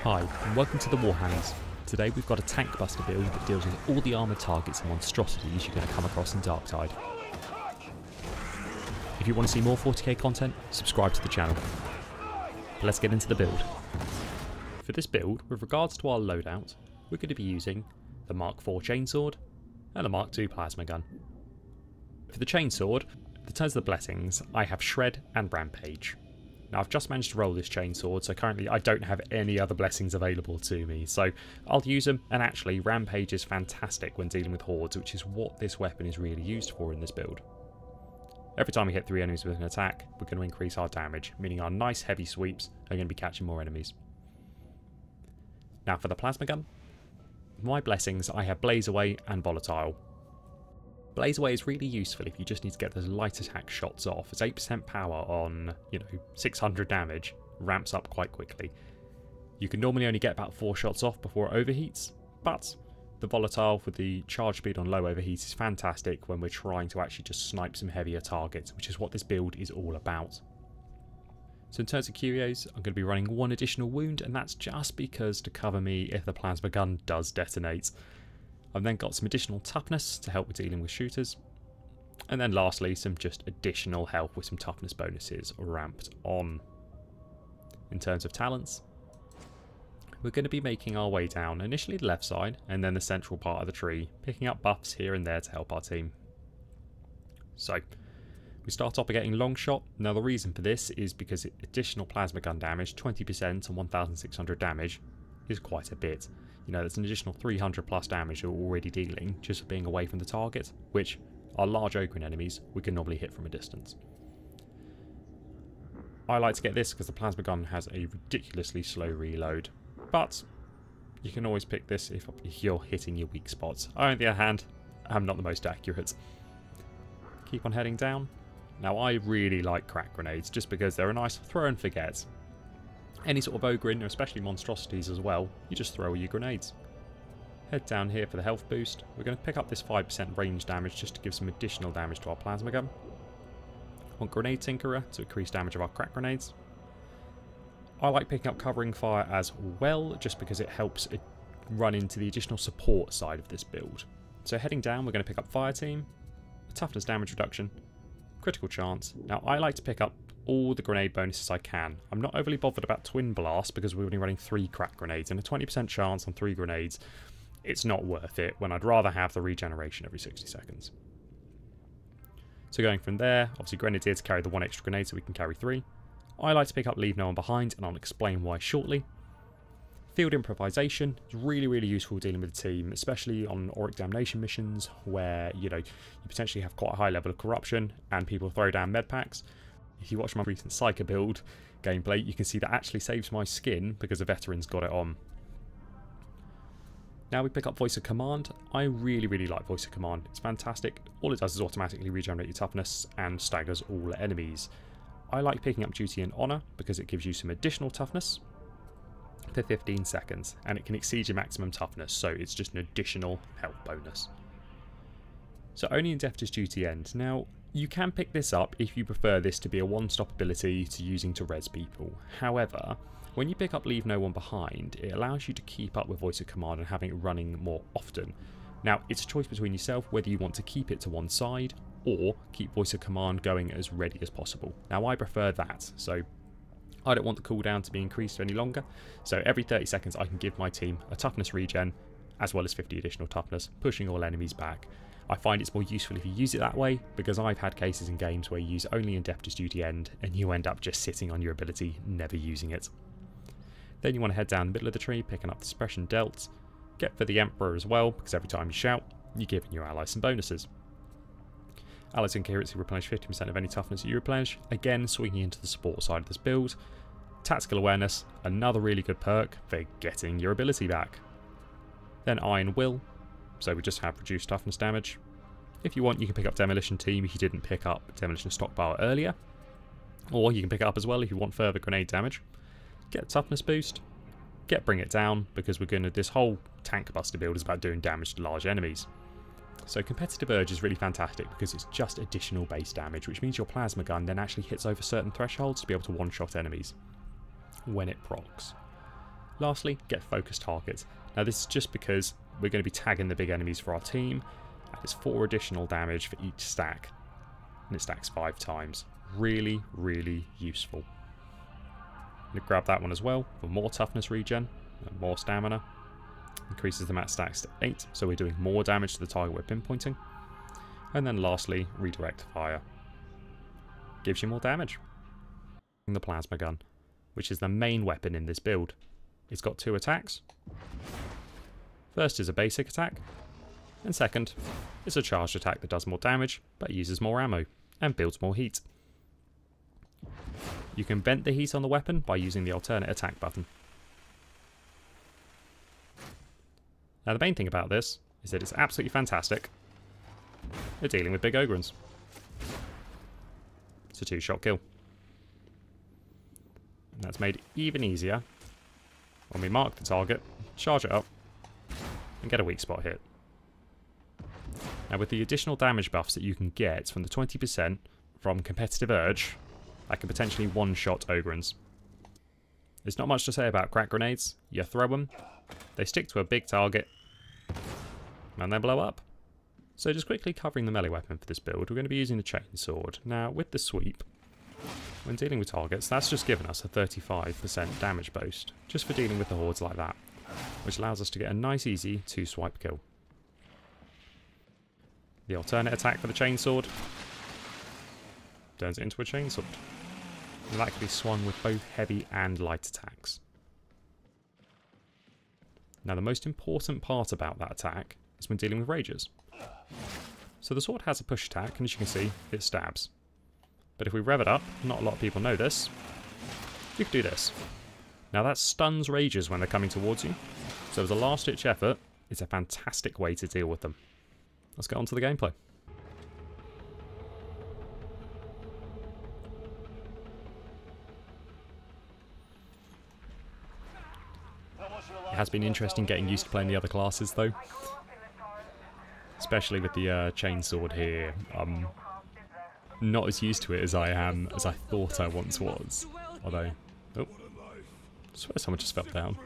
Hi, and welcome to the Warhammers. Today we've got a Tankbuster build that deals with all the armoured targets and monstrosities you're going to come across in Darktide. If you want to see more 40k content, subscribe to the channel. But let's get into the build. For this build, with regards to our loadout, we're going to be using the Mark IV chainsword and the Mark II plasma gun. For the chainsword, in terms of the blessings, I have Shred and Rampage. Now I've just managed to roll this chainsword, so currently I don't have any other blessings available to me, so I'll use them, and actually Rampage is fantastic when dealing with hordes, which is what this weapon is really used for in this build. Every time we hit 3 enemies with an attack, we're going to increase our damage, meaning our nice heavy sweeps are going to be catching more enemies. Now for the plasma gun, my blessings I have Blaze Away and Volatile. Blaze Away is really useful if you just need to get those light attack shots off, as 8% power on, 600 damage ramps up quite quickly. You can normally only get about 4 shots off before it overheats, but the Volatile with the charge speed on low overheat is fantastic when we're trying to actually just snipe some heavier targets, which is what this build is all about. So in terms of curios, I'm going to be running 1 additional wound, and that's just because to cover me if the plasma gun does detonate. I've then got some additional toughness to help with dealing with shooters, and then lastly some just additional help with some toughness bonuses ramped on. In terms of talents, we're going to be making our way down initially the left side and then the central part of the tree, picking up buffs here and there to help our team. So we start off by getting long shot. Now the reason for this is because additional plasma gun damage, 20% on 1600 damage, is quite a bit. That's an additional 300 plus damage you're already dealing just for being away from the target, which are large ogren enemies we can normally hit from a distance. I like to get this because the plasma gun has a ridiculously slow reload, but you can always pick this if you're hitting your weak spots. I, on the other hand, am not the most accurate. Keep on heading down. Now I really like Krak grenades just because they're a nice throw and forget. Any sort of ogre, especially monstrosities as well, you just throw all your grenades. Head down here for the health boost. We're going to pick up this 5% range damage just to give some additional damage to our plasma gun. Want Grenade Tinkerer to increase damage of our Krak grenades. I like picking up Covering Fire as well, just because it helps it run into the additional support side of this build. So heading down, we're going to pick up Fire Team, Toughness damage reduction, Critical Chance. Now I like to pick up all the grenade bonuses I can. I'm not overly bothered about Twin Blast because we're only running 3 Krak grenades, and a 20% chance on 3 grenades, it's not worth it when I'd rather have the regeneration every 60 seconds. So going from there, obviously Grenadiers carry the 1 extra grenade so we can carry 3. I like to pick up Leave No One Behind, and I'll explain why shortly. Field Improvisation is really useful dealing with the team, especially on Auric Damnation missions where you potentially have quite a high level of corruption and people throw down med packs. If you watch my recent Psycho build gameplay, you can see that actually saves my skin because the veterans got it on. Now we pick up Voice of Command. I really like Voice of Command. It's fantastic. All it does is automatically regenerate your toughness and staggers all enemies. I like picking up Duty and Honour because it gives you some additional toughness for 15 seconds, and it can exceed your maximum toughness, so it's just an additional health bonus. So only in Death Does Duty End. Now, you can pick this up if you prefer this to be a one-stop ability to using to res people. However, when you pick up Leave No One Behind, it allows you to keep up with Voice of Command and having it running more often. Now, it's a choice between yourself whether you want to keep it to one side or keep Voice of Command going as ready as possible. Now, I prefer that, so I don't want the cooldown to be increased any longer, so every 30 seconds I can give my team a toughness regen as well as 50 additional toughness, pushing all enemies back. I find it's more useful if you use it that way, because I've had cases in games where you use it only in Death Does Duty End and you end up just sitting on your ability, never using it. Then you want to head down the middle of the tree, picking up the suppression dealt. Get for the Emperor as well, because every time you shout, you're giving your allies some bonuses. Allies in coherency replenish 50% of any toughness you replenish, again swinging into the support side of this build. Tactical Awareness, another really good perk for getting your ability back. Then Iron Will, so we just have reduced toughness damage. If you want, you can pick up Demolition Team if you didn't pick up Demolition Stockpile earlier, or you can pick it up as well if you want further grenade damage. Get a toughness boost, get Bring It Down, because this whole Tankbuster build is about doing damage to large enemies. So Competitive Urge is really fantastic because it's just additional base damage, which means your plasma gun then actually hits over certain thresholds to be able to one-shot enemies when it procs. Lastly, get focused targets. Now this is just because we're going to be tagging the big enemies for our team, and it's 4 additional damage for each stack, and it stacks 5 times. Really, really useful. I'm going to grab that one as well for more toughness regen and more stamina. Increases the max stacks to 8, so we're doing more damage to the target we're pinpointing. And then lastly, redirect fire. Gives you more damage. The plasma gun, which is the main weapon in this build. It's got 2 attacks. First is a basic attack, and second is a charged attack that does more damage, but uses more ammo, and builds more heat. You can vent the heat on the weapon by using the alternate attack button. Now the main thing about this is that it's absolutely fantastic at dealing with big ogrons. It's a 2-shot kill. And that's made even easier when we mark the target, charge it up, and get a weak spot hit. Now with the additional damage buffs that you can get from the 20% from Competitive Urge, that can potentially one-shot ogrons. There's not much to say about Krak grenades. You throw them, they stick to a big target, and they blow up. So just quickly covering the melee weapon for this build, we're going to be using the chainsword. Now with the sweep, when dealing with targets, that's just given us a 35% damage boost, just for dealing with the hordes like that, which allows us to get a nice easy 2-swipe kill. The alternate attack for the chainsword turns it into a chainsword, and that can be swung with both heavy and light attacks. Now the most important part about that attack is when dealing with rages. So the sword has a push attack, and as you can see, it stabs. But if we rev it up, not a lot of people know this, you can do this. Now that stuns rages when they're coming towards you, so as a last-ditch effort, it's a fantastic way to deal with them. Let's get on to the gameplay. It has been interesting getting used to playing the other classes though. Especially with the chainsword here. Not as used to it as I am, as I thought I once was. Although, oh, I swear someone just fell down.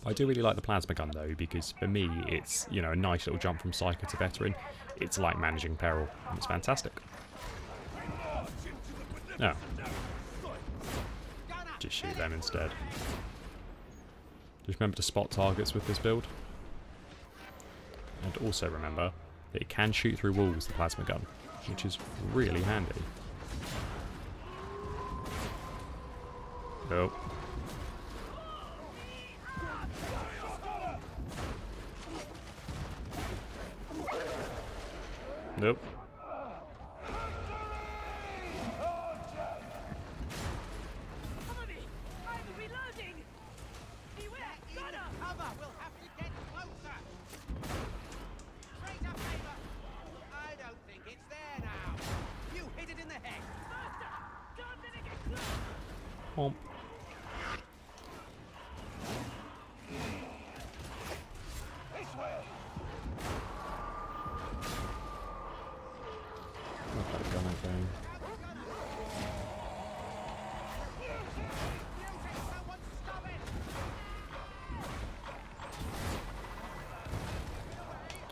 I do really like the plasma gun though, because for me it's, you know, a nice little jump from Psycho to Veteran. It's like managing peril, and it's fantastic. Oh. Just shoot them instead. Just remember to spot targets with this build. And also remember that it can shoot through walls, the plasma gun, which is really handy. Nope. Nope. Homp.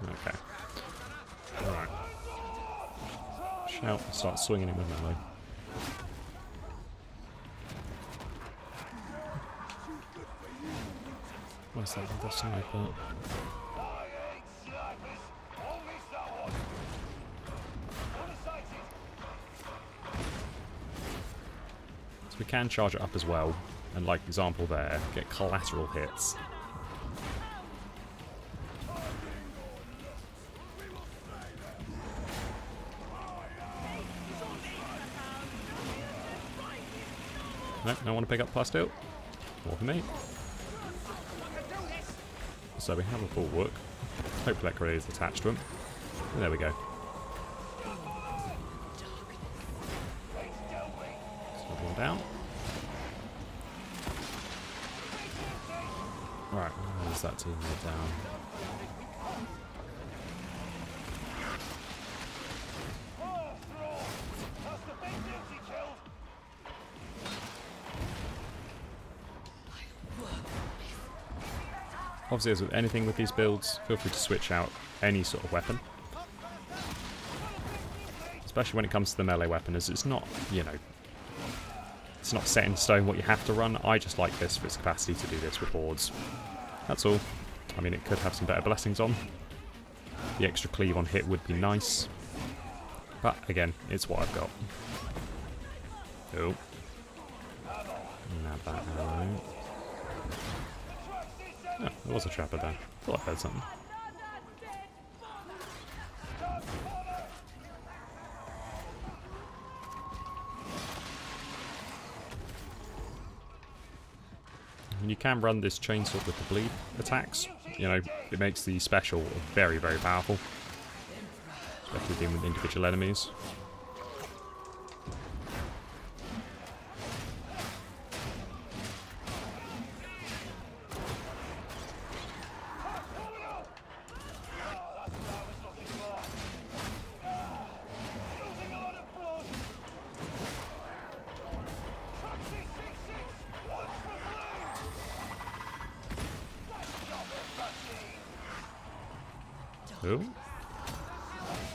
Okay. Alright. Shout and start swinging him with melee. Where's that other sniper? So we can charge it up as well, and like example there, get collateral hits. Nope, don't want to pick up plastil. More for me. So we have a bulwark. Hopefully that grenade is attached to him. And there we go. So one down. Right, where's that teammate down? Obviously, as with anything with these builds, feel free to switch out any sort of weapon. Especially when it comes to the melee weapon, as it's not, you know, it's not set in stone what you have to run. I just like this for its capacity to do this with hordes. That's all. I mean, it could have some better blessings on. The extra cleave on hit would be nice. But, again, it's what I've got. Oh. Nab that arrow. Oh, there was a trapper there. Thought I heard something. And you can run this chainsaw with the bleed attacks. You know, it makes the special very, very powerful. Especially dealing with individual enemies. Oh.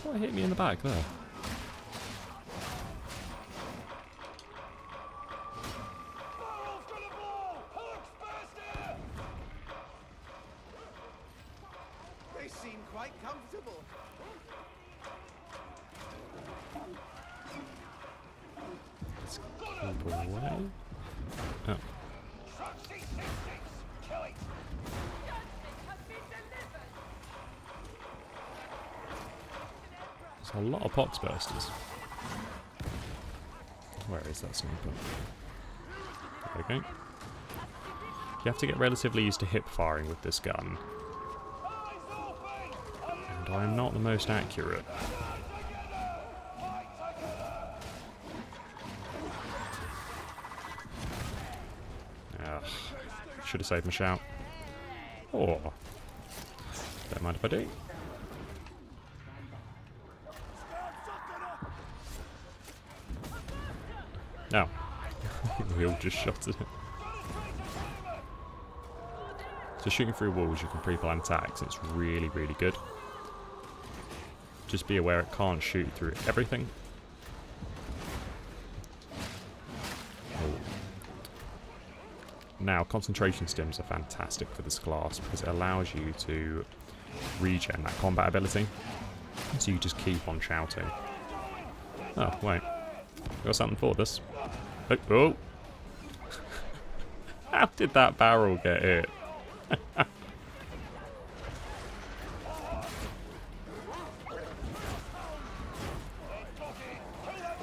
What hit me in the back there? They seem quite comfortable. Let's keep away. Oh. There's a lot of Poxbursters. Where is that sniper? There we go. You have to get relatively used to hip firing with this gun. And I am not the most accurate. Ugh. Should have saved my shout. Oh. Don't mind if I do. No. We all just shot at it. So shooting through walls, you can pre-plan attacks. It's really, really good. Just be aware it can't shoot through everything. Oh. Now, concentration stims are fantastic for this class because it allows you to regen that combat ability. So you just keep on shouting. Oh, wait. Got something for this. Oh, oh. How did that barrel get hit?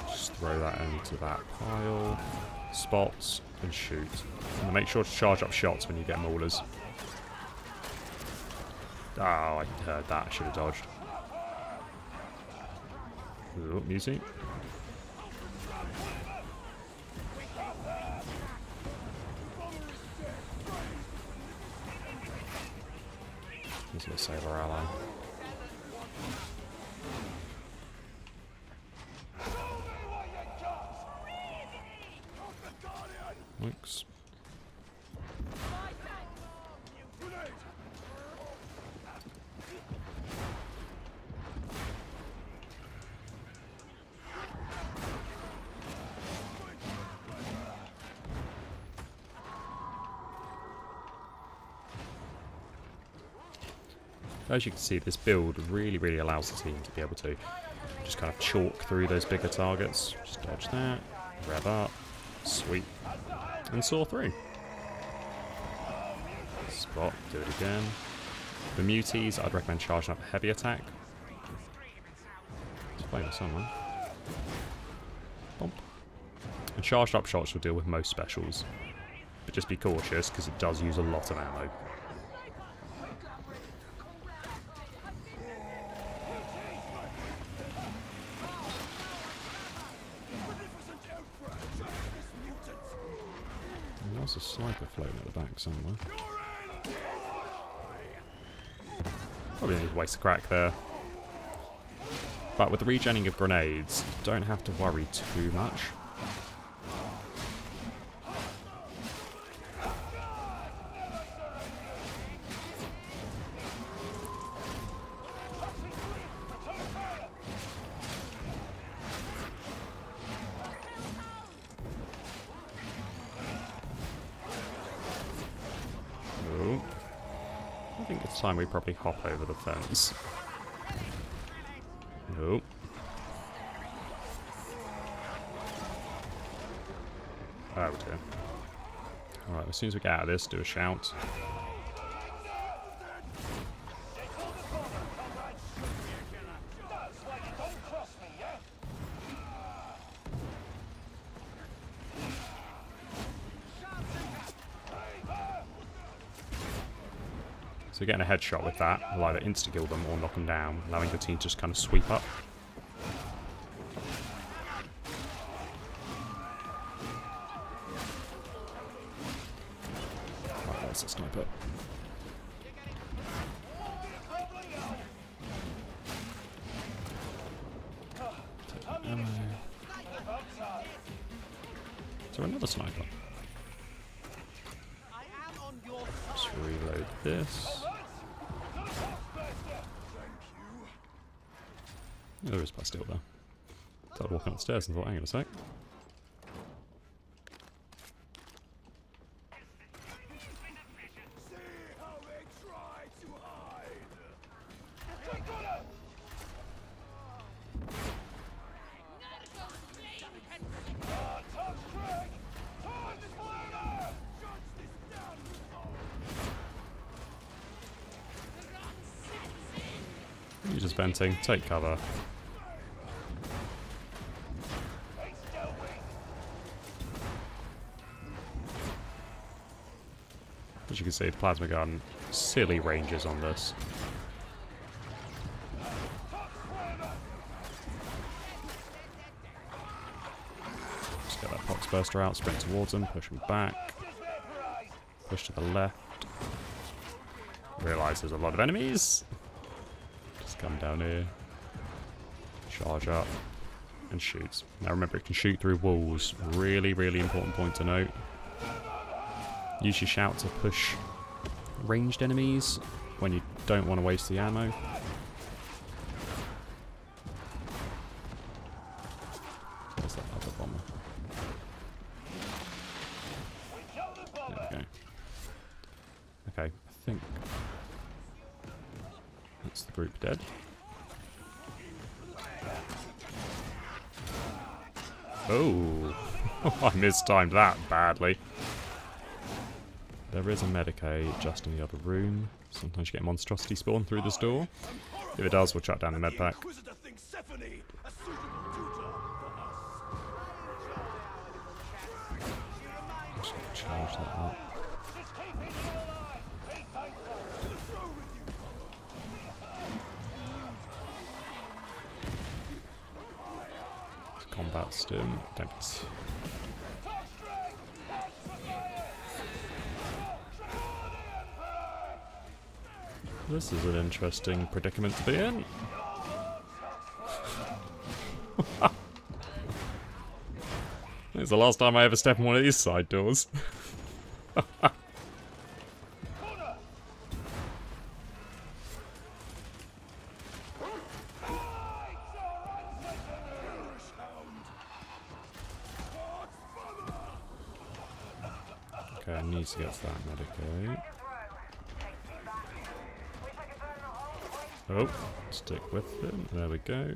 Just throw that into that pile. Spots and shoot. And make sure to charge up shots when you get maulers. Oh, I heard that. I should have dodged. Oh, music. He's going to save our ally. Thanks. As you can see, this build really, really allows the team to be able to just kind of chalk through those bigger targets. Just dodge that, rev up, sweep, and saw through. Spot, do it again. For muties, I'd recommend charging up a heavy attack. Let's play with someone. Bump. And charged up shots will deal with most specials. But just be cautious, because it does use a lot of ammo. There's a sniper floating at the back somewhere. Probably need to waste a crack there. But with the regenning of grenades, don't have to worry too much. think it's time we probably hop over the fence. Nope. Oh dear. Alright, as soon as we get out of this, do a shout. So getting a headshot with that will either insta-kill them or knock them down, allowing the team to just kind of sweep up. Right, there's a sniper. Take ammo. Is there another sniper? Let's reload this. Oh, there is plastic there. Started walking upstairs and thought, hang on a sec. You're just venting. Take cover. As you can see, the plasma gun, silly ranges on this. Just get that Tankbuster out, sprint towards him, push him back. Push to the left. Realise there's a lot of enemies. Just come down here. Charge up. And shoots. Now remember, it can shoot through walls. Really, really important point to note. Use your shout to push ranged enemies when you don't want to waste the ammo. There's that other bomber. There we go. Okay, I think that's the group dead. Oh, I mistimed that badly. There is a Medicaid just in the other room. Sometimes you get a monstrosity spawn through this door. If it does, we'll shut down the med pack. Just charge that up. Combat stim. Thanks. This is an interesting predicament to be in. It's the last time I ever step in one of these side doors. Okay, I need to get to that Medicaid. Oh, stick with him. There we go.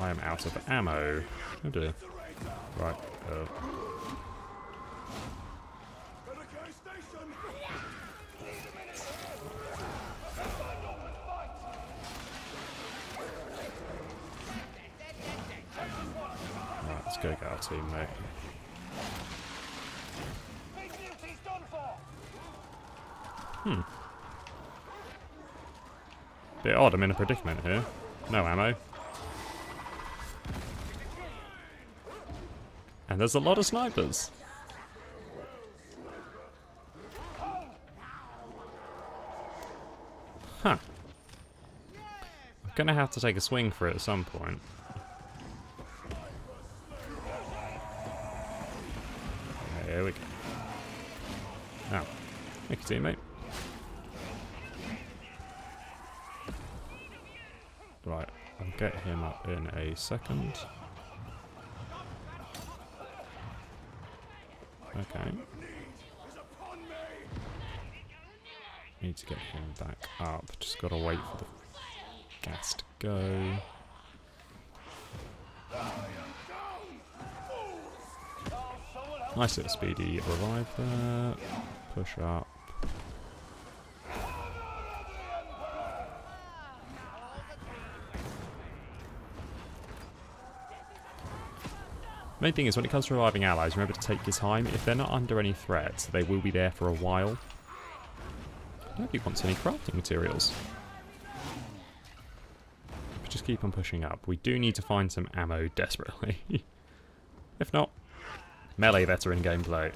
I am out of ammo. Oh dear. Right. Right, let's go get our teammate. Bit odd, I'm in a predicament here. No ammo. And there's a lot of snipers. Huh. I'm gonna have to take a swing for it at some point. Here we go. Now, thank you, teammate. Right, I'll get him up in a second. Okay. need to get him back up. Just gotta wait for the gas to go. Nice little speedy revive there. Push up. Main thing is, when it comes to reviving allies, remember to take your time. If they're not under any threat, they will be there for a while. Nobody wants any crafting materials. Just keep on pushing up. We do need to find some ammo desperately. If not, melee veteran gameplay.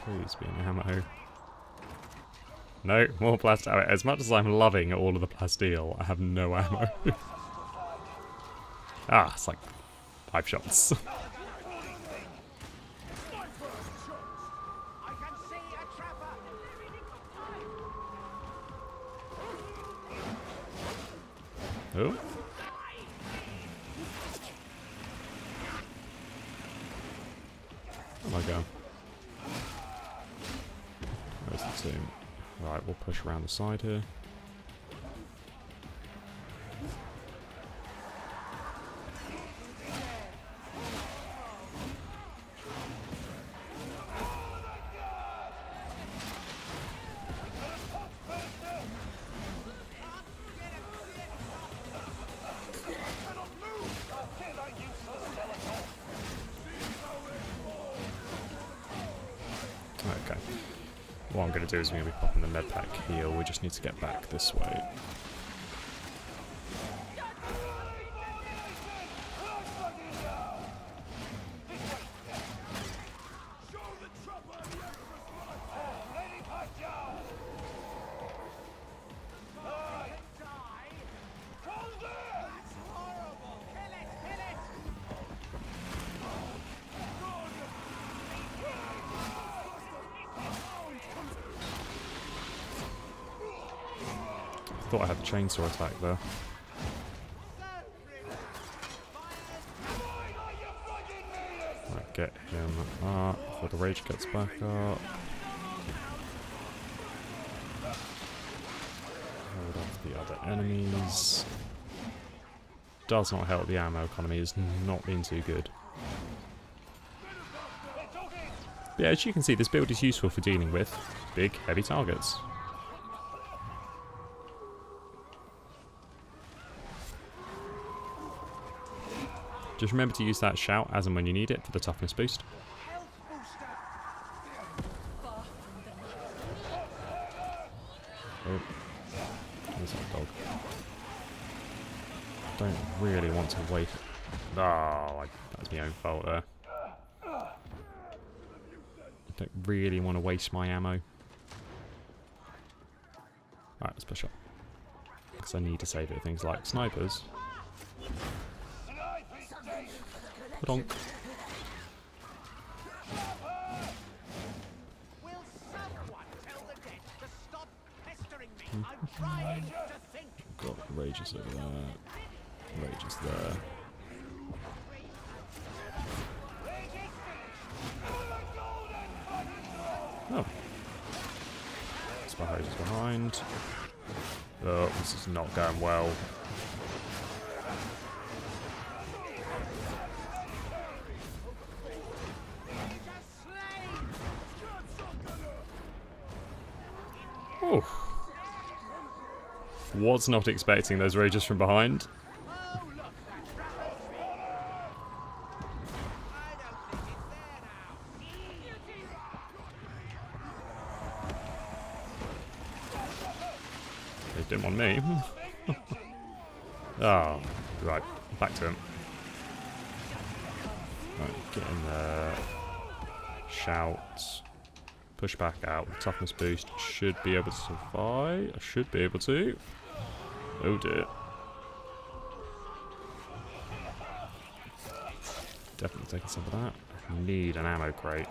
Please be an ammo. No, more plasteel. As much as I'm loving all of the plasteel, I have no ammo. Ah, it's like 5 shots. Oh. Oh my god. Where's the team? Right, we'll push around the side here. Okay. What I'm going to do is I'm going to be popping the med pack heal. We just need to get back this way. Thought I had the chainsaw attack there. Right, get him up before the rage gets back up. Hold off the other enemies. Does not help, the ammo economy has not been too good. But yeah, as you can see, this build is useful for dealing with big, heavy targets. Just remember to use that shout as and when you need it for the toughness boost. Oh, there's that dog. Don't really want to wait. Oh, that's my own fault there. Don't really want to waste my ammo. Alright, let's push up. Because I need to save it for things like snipers. Donk. Will someone tell the dead to stop pestering me? I'm trying to think. Got rages over there. Rages there. Oh. Spy is behind. Oh, this is not going well. Oh. Was not expecting those rages from behind. They didn't want me. Oh, right. Back to him. Right, get in there. Shout. Push back out. Toughness boost. Should be able to survive. I should be able to. Oh dear. Definitely taking some of that. Need an ammo crate.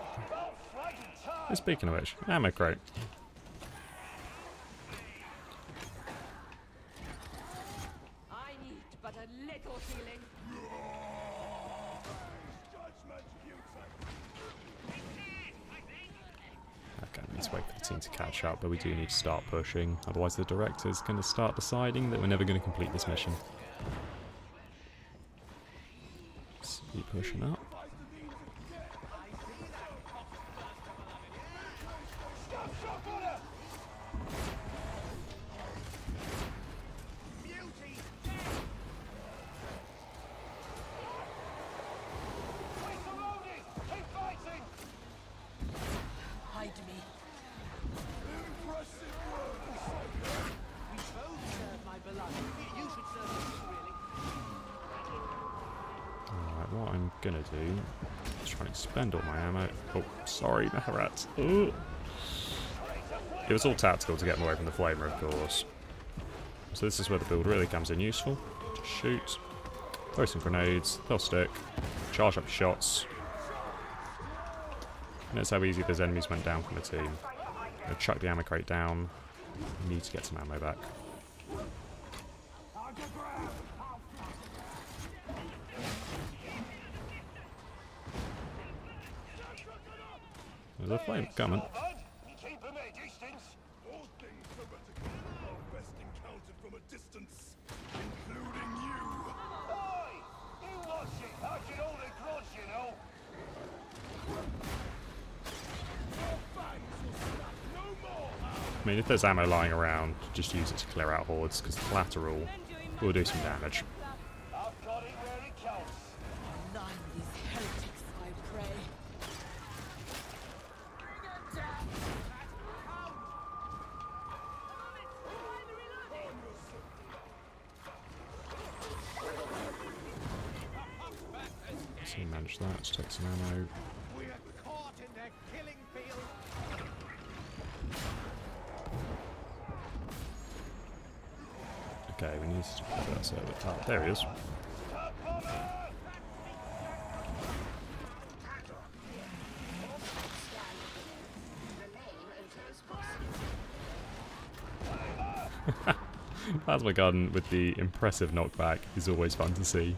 And speaking of which, ammo crate. Let's wait for the team to catch up, but we do need to start pushing. Otherwise the director's going to start deciding that we're never going to complete this mission. Let's keep pushing up. What I'm gonna do is try and expend all my ammo. Oh, sorry, Maharat. Ooh. It was all tactical to get them away from the flamer, of course. So this is where the build really comes in useful. Just shoot, throw some grenades, they'll stick, charge up shots. And that's how easy those enemies went down from the team. I'm gonna chuck the ammo crate down. Need to get some ammo back. There's a flame coming. Keep him at a distance. All things heretical are best encountered from a distance, including you. Oi! You watch it. I should hold a grudge, you know. Your fangs will snap no more. I mean, if there's ammo lying around, just use it to clear out hordes, because the collateral will do some damage. I've got it where it counts. None of these heretics, I pray. So manage that, let's take some ammo. We're caught in their killing field. Okay, we need to put that server top. There he is. Plasma gun with the impressive knockback is always fun to see.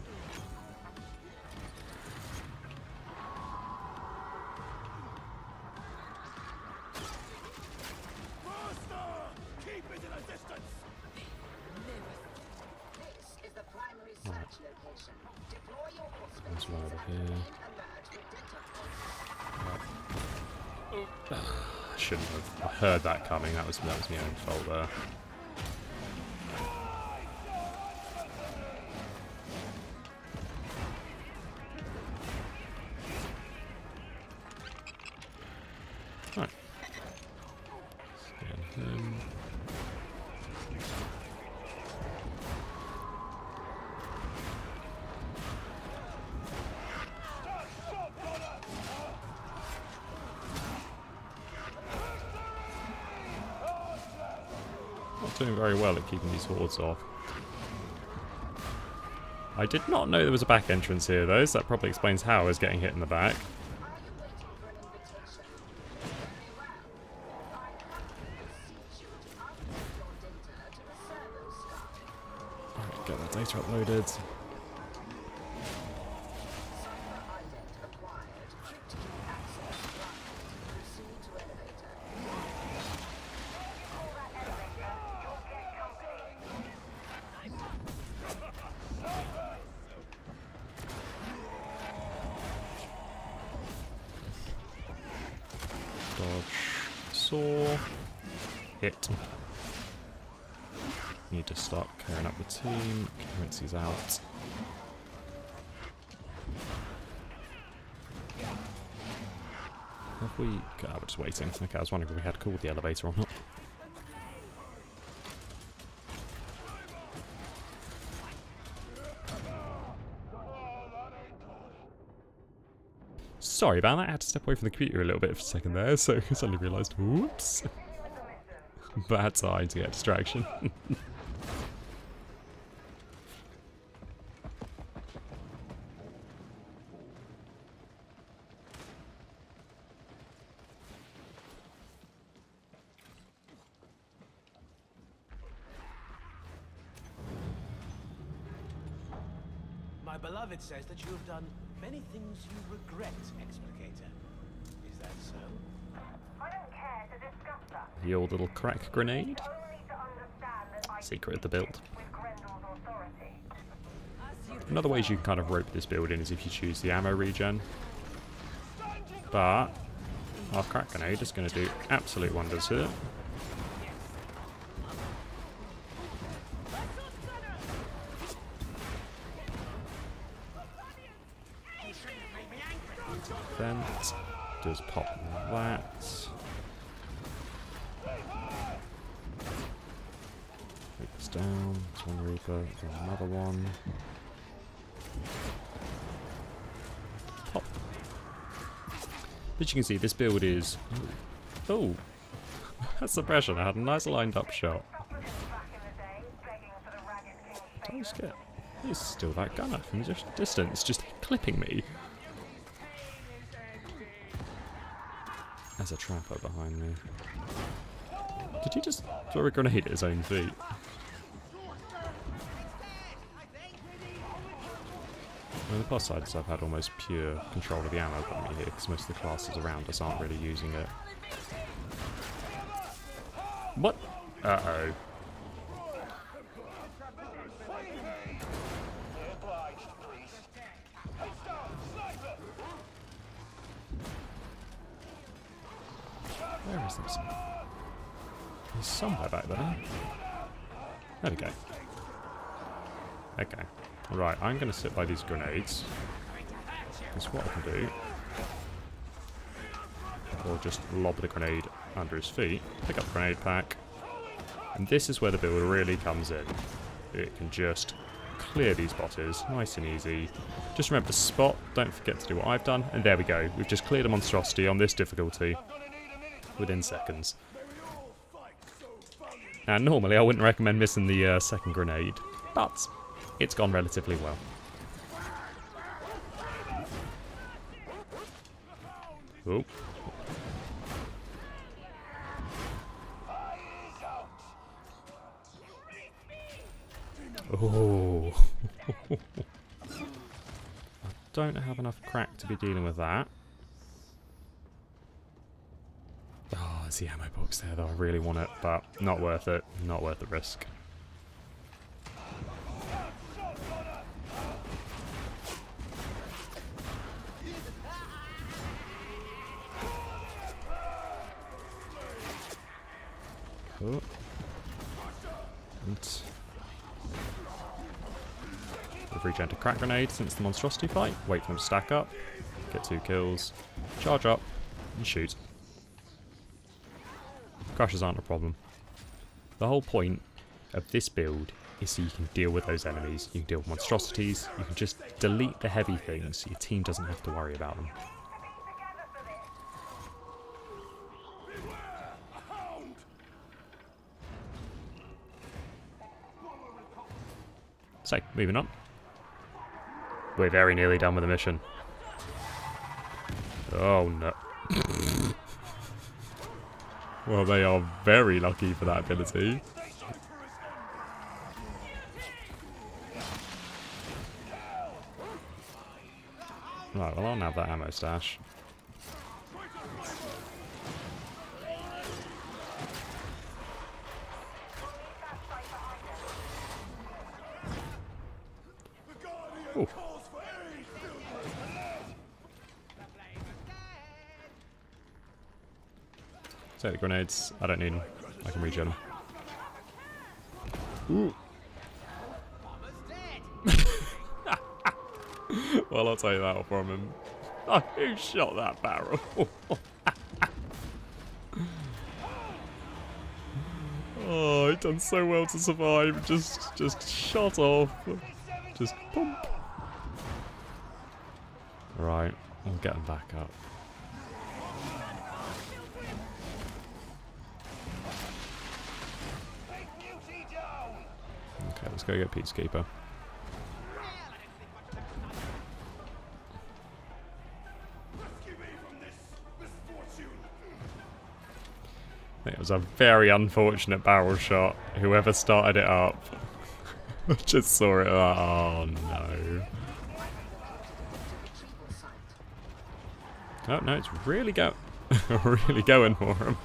There's one over here. I shouldn't have heard that coming. That was my own fault there. Right. Scan him. Not doing very well at keeping these hordes off. I did not know there was a back entrance here though, so that probably explains how I was getting hit in the back. Alright, get that data uploaded. Dodge, saw, hit. Need to start clearing up the team. Currency's out. Have we? God, we're just waiting. Okay, I was wondering if we had called the elevator or not. Sorry about that, I had to step away from the computer a little bit for a second there, so I suddenly realised, whoops. Bad time to get distraction. My beloved says that you have done many things you regret, Explicator. Is that so? I don't care to this the old little Krak grenade. Secret of the build. Another way you can kind of rope this build in is if you choose the ammo regen. But our Krak grenade is going to do absolute wonders here. Vent does pop that. It's down. It's one Reaper. There's another one. Pop. But you can see this build is. Oh, that's suppression. I had a nice lined up shot. Don't skip. He's still that gunner from just distance, just clipping me. There's a trapper behind me. Did he just throw a grenade at his own feet? On the plus side is I've had almost pure control of the ammo got me here because most of the classes around us aren't really using it. What? Uh-oh. Where is this? He's somewhere back there. There we go. Okay. Right, I'm going to sit by these grenades. That's what I can do. Or just lob the grenade under his feet. Pick up the grenade pack. And this is where the build really comes in. It can just clear these bosses, nice and easy. Just remember to spot, don't forget to do what I've done. And there we go. We've just cleared a monstrosity on this difficulty. Within seconds. Now normally I wouldn't recommend missing the second grenade, but it's gone relatively well. Oh. Oh. I don't have enough Krak to be dealing with that. Oh, there's the ammo box there though. I really want it, but not worth it. Not worth the risk. Oh. And we've regenerated Krak grenade since the monstrosity fight. Wait for them to stack up. Get 2 kills. Charge up and shoot. Crashes aren't a problem. The whole point of this build is so you can deal with those enemies, you can deal with monstrosities, you can just delete the heavy things so your team doesn't have to worry about them. So, moving on. We're very nearly done with the mission. Oh no. Well, they are very lucky for that ability. Right, well I'll have that ammo stash. Ooh. Take the grenades. I don't need them. I can regen them. Ooh. Well, I'll take that from him. Oh, who shot that barrel? Oh, he's done so well to survive. Just shot off. Just pump. Right, I'll get him back up. Okay, let's go get Peacekeeper. It was a very unfortunate barrel shot. Whoever started it up just saw it. Oh no. Oh no, it's really really going for him.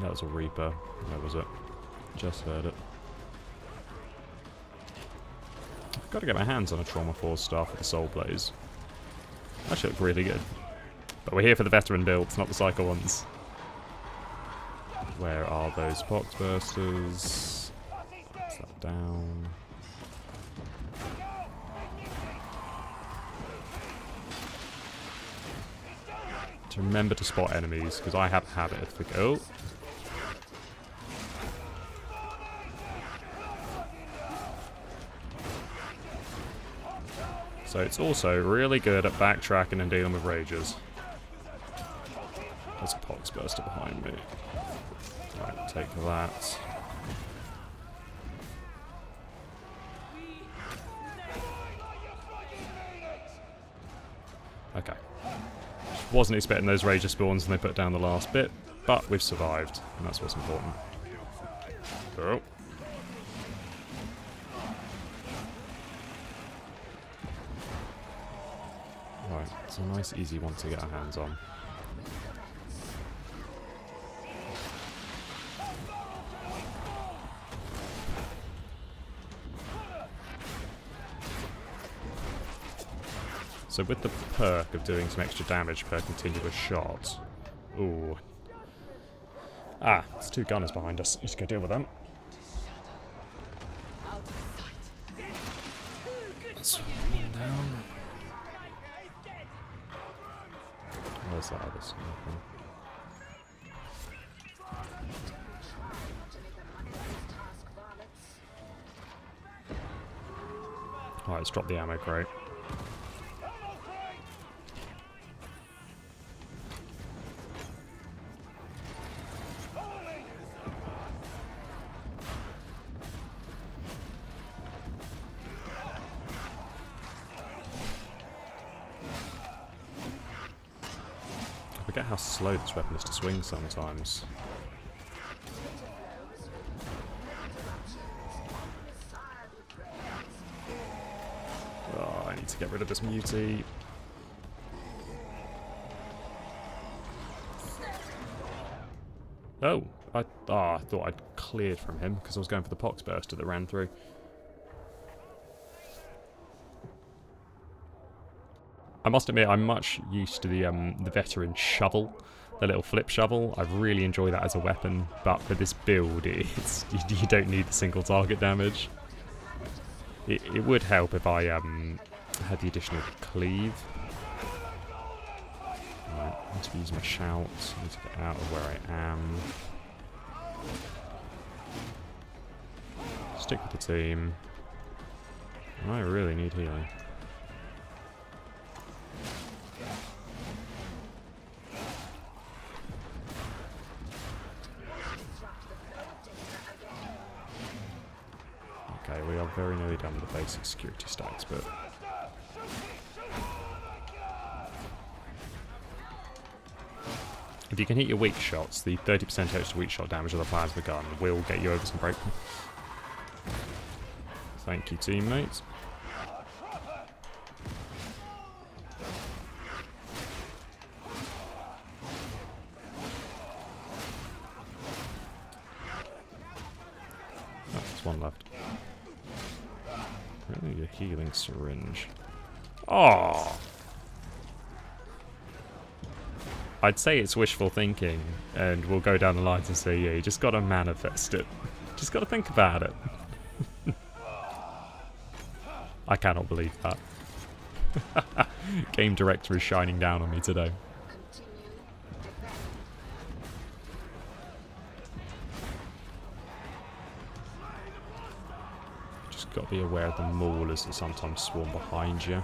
That was a Reaper. Where was it? Just heard it. I've got to get my hands on a Trauma Force staff with the Soul Blaze. That should look really good. But we're here for the veteran builds, not the cycle ones. Where are those Poxbusters? Put that down. To remember to spot enemies, because I have a habit of oh. So it's also really good at backtracking and dealing with rages. There's a Poxbuster behind me. Right, take that. Okay. Wasn't expecting those rager spawns when they put down the last bit, but we've survived, and that's what's important. Oh. Right, it's a nice easy one to get our hands on. So with the perk of doing some extra damage per continuous shot... Ooh. Ah, there's two gunners behind us. Let's go deal with them. That's one down. Where's that other sniper? Alright, let's drop the ammo crate. I forget how slow this weapon is to swing sometimes. Oh, I need to get rid of this mutie. Oh, I thought I'd cleared from him because I was going for the Poxbuster that ran through. I must admit, I'm much used to the veteran shovel, the little flip shovel. I really enjoy that as a weapon, but for this build, you don't need the single target damage. It would help if I had the additional cleave. Right, I need to use my shout. I need to get out of where I am. Stick with the team. And I really need healing. Okay, we are very nearly done with the basic security stacks, but... If you can hit your weak shots, the 30% extra weak shot damage of the plasma gun will get you over some break. Thank you, teammates. Oh, there's one left. Really, a healing syringe. Oh! I'd say it's wishful thinking, and we'll go down the lines and say, yeah, you just gotta manifest it. Just gotta think about it. I cannot believe that. Game director is shining down on me today. Just gotta be aware of the maulers that sometimes swarm behind you.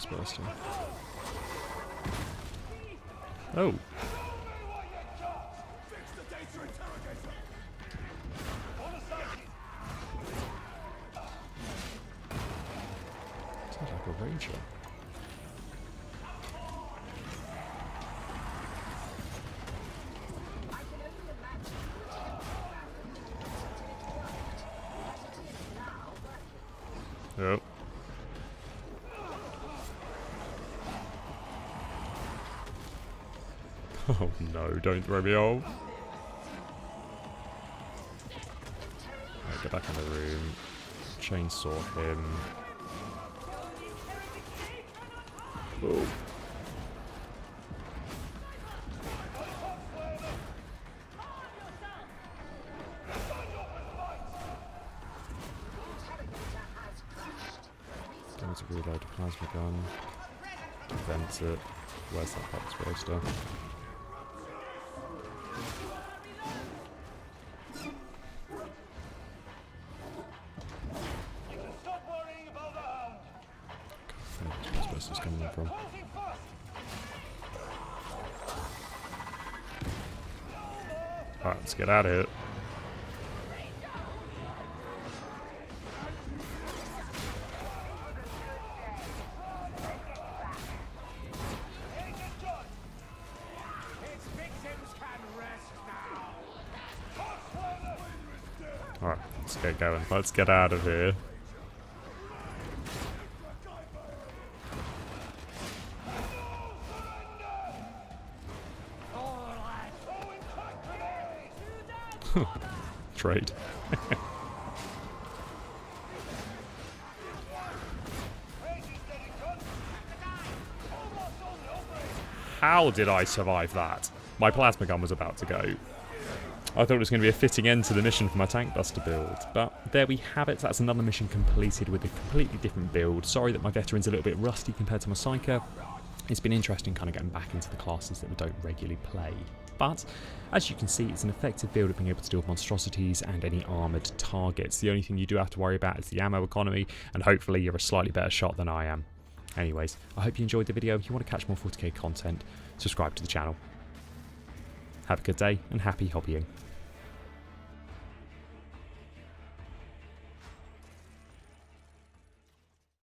Buster. Oh. Sounds like a ranger. Oh. Oh no, don't throw me off. Right, get back in the room. Chainsaw him. Oh. Going to reload a plasma gun. Vent it. Where's that box roaster? Where's this coming from? Alright, let's get out of here. Alright, let's get going. Let's get out of here. Trade. How did I survive that? My plasma gun was about to go. I thought it was going to be a fitting end to the mission for my Tankbuster build, but there we have it. That's another mission completed with a completely different build. Sorry that my Veteran's a little bit rusty compared to my Psycho. It's been interesting kind of getting back into the classes that we don't regularly play. But, as you can see, it's an effective build of being able to deal with monstrosities and any armoured targets. The only thing you do have to worry about is the ammo economy, and hopefully you're a slightly better shot than I am. Anyways, I hope you enjoyed the video. If you want to catch more 40k content, subscribe to the channel. Have a good day, and happy hobbying.